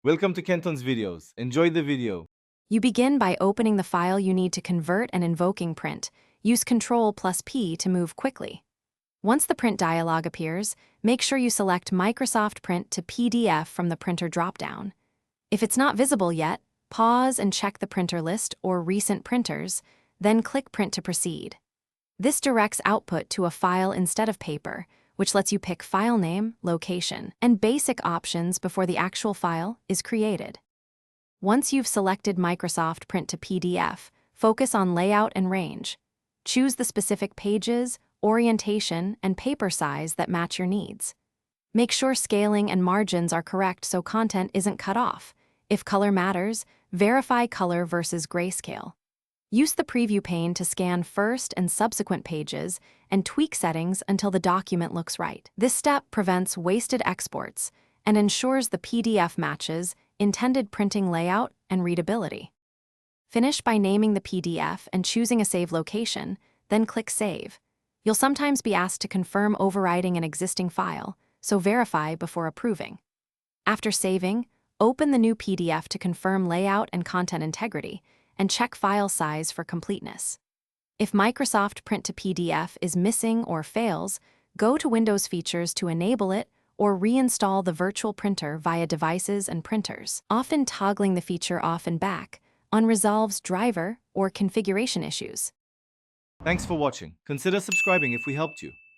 Welcome to Kenton's videos. Enjoy the video. You begin by opening the file you need to convert and invoking print. Use Ctrl+P to move quickly. Once the print dialog appears, make sure you select Microsoft Print to PDF from the printer dropdown. If it's not visible yet, pause and check the printer list or recent printers, then click Print to proceed. This directs output to a file instead of paper, which lets you pick file name, location, and basic options before the actual file is created. Once you've selected Microsoft Print to PDF, focus on layout and range. Choose the specific pages, orientation, and paper size that match your needs. Make sure scaling and margins are correct so content isn't cut off. If color matters, verify color versus grayscale. Use the preview pane to scan first and subsequent pages and tweak settings until the document looks right. This step prevents wasted exports and ensures the PDF matches intended printing layout and readability. Finish by naming the PDF and choosing a save location, then click Save. You'll sometimes be asked to confirm overwriting an existing file, so verify before approving. After saving, open the new PDF to confirm layout and content integrity, and check file size for completeness. If Microsoft Print to PDF is missing or fails, go to Windows Features to enable it or reinstall the virtual printer via devices and printers. Often toggling the feature off and back unresolves driver or configuration issues. Thanks for watching. Consider subscribing if we helped you.